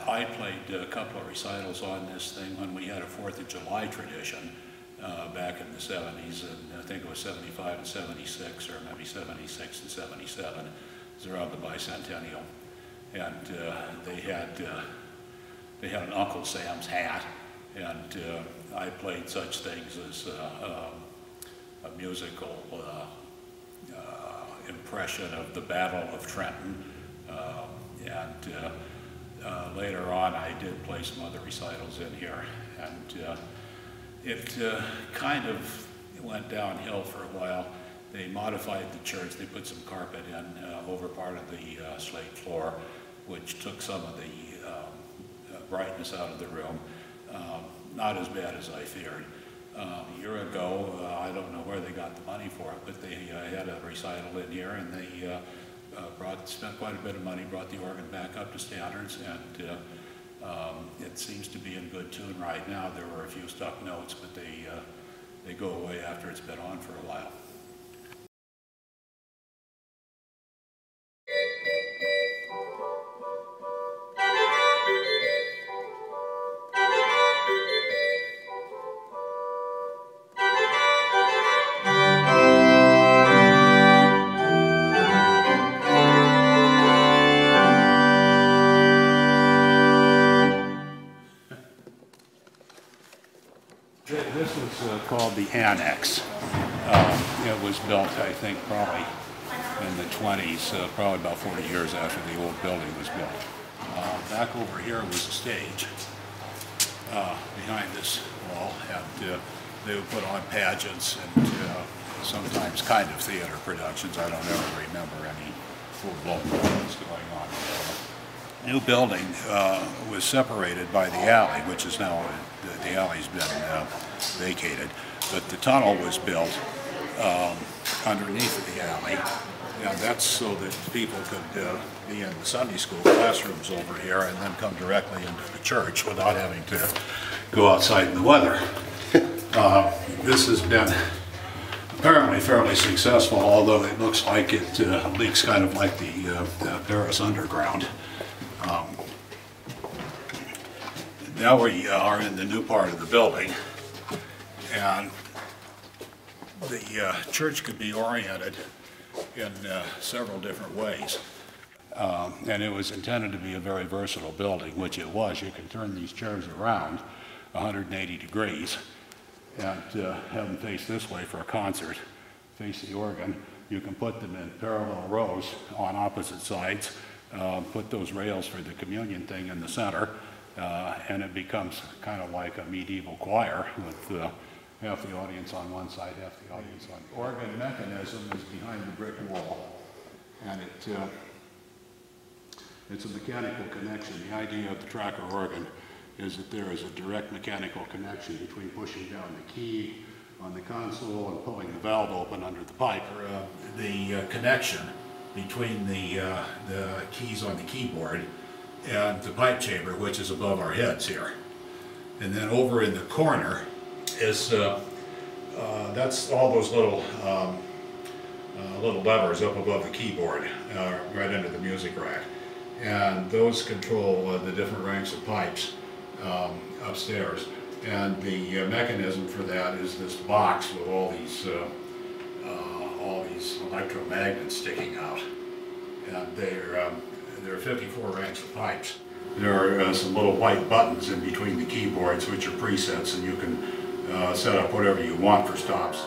I played a couple of recitals on this thing when we had a 4th of July tradition back in the 70s, and I think it was 75 and 76, or maybe 76 and 77. It was around the bicentennial. And they had an Uncle Sam's hat, and I played such things as a musical impression of the Battle of Trenton, and later on I did play some other recitals in here, and it kind of went downhill for a while. They modified the church. They put some carpet in over part of the slate floor, which took some of the brightness out of the room. Not as bad as I feared. A year ago, I don't know where they got the money for it, but they had a recital in here, and they spent quite a bit of money, brought the organ back up to standards, and it seems to be in good tune right now. There were a few stuck notes, but they go away after it's been on for a while. This was called the Annex. It was built, I think, probably in the 20s, probably about 40 years after the old building was built. Back over here was a stage behind this wall, and they would put on pageants and sometimes kind of theater productions. I don't ever remember any full-blown productions going on. The new building was separated by the alley, which is now, the alley's been vacated, but the tunnel was built underneath the alley, and that's so that people could be in the Sunday school classrooms over here and then come directly into the church without having to go outside in the weather. This has been apparently fairly successful, although it looks like it leaks kind of like the Paris Underground. Now we are in the new part of the building, and the church could be oriented in several different ways. And it was intended to be a very versatile building, which it was. You can turn these chairs around 180 degrees and have them face this way for a concert, face the organ. You can put them in parallel rows on opposite sides, put those rails for the communion thing in the center, and it becomes kind of like a medieval choir with half the audience on one side, half the audience on the other. Organ mechanism is behind the brick wall, and it's a mechanical connection. The idea of the tracker organ is that there is a direct mechanical connection between pushing down the key on the console and pulling the valve open under the pipe. The connection between the keys on the keyboard and the pipe chamber, which is above our heads here. And then over in the corner is, that's all those little levers up above the keyboard, right under the music rack. And those control the different ranks of pipes upstairs. And the mechanism for that is this box with all these electromagnets sticking out. And there are 54 ranks of pipes. There are some little white buttons in between the keyboards, which are presets, and you can set up whatever you want for stops.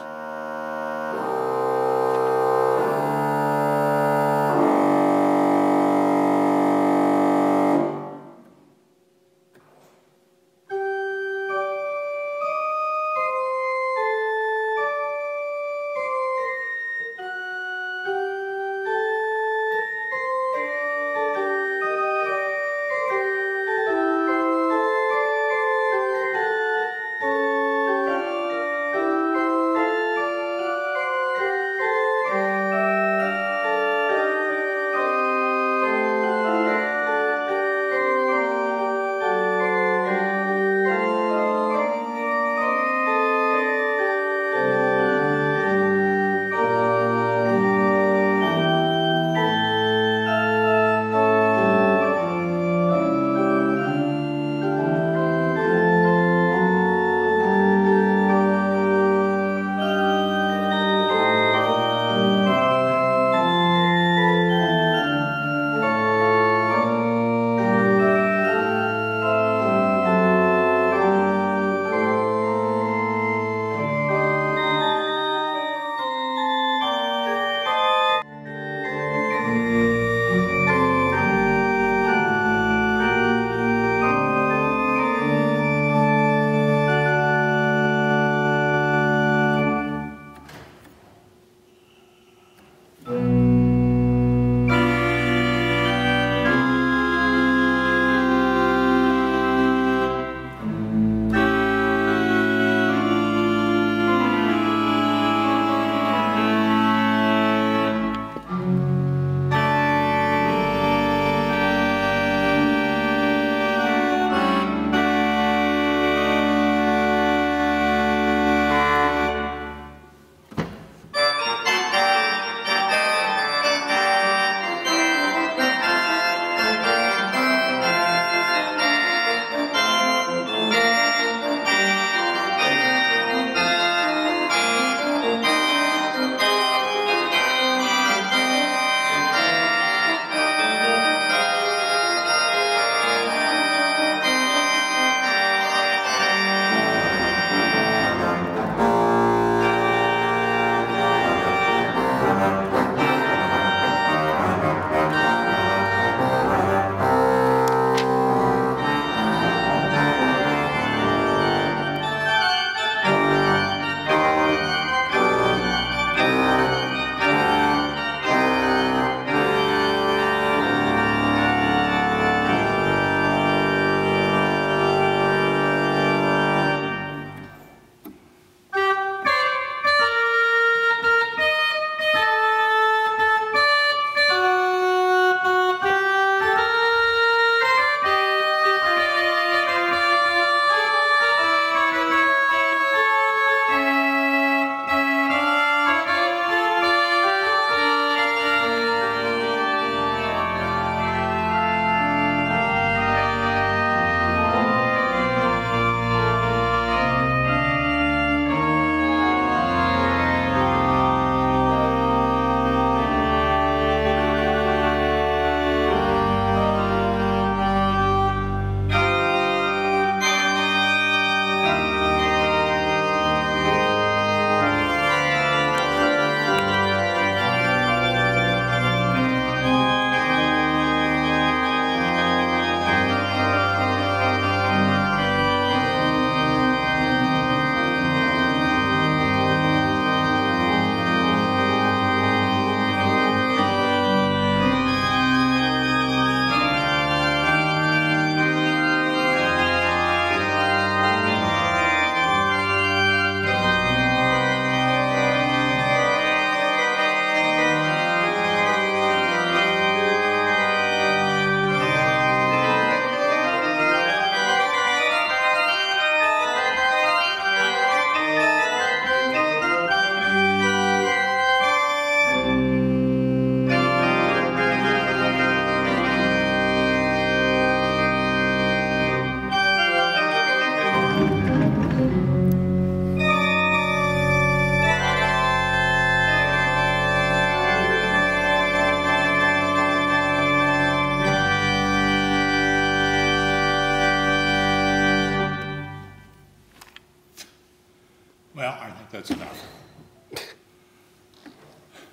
that's enough.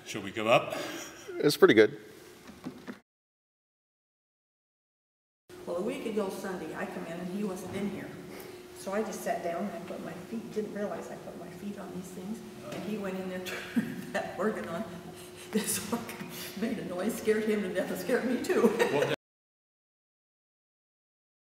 Should we give up? It's pretty good. Well, a week ago Sunday, I come in and he wasn't in here. So I just sat down and I put my feet, didn't realize I put my feet on these things. And he went in there, turned that organ on. This organ made a noise, scared him to death, and scared me too.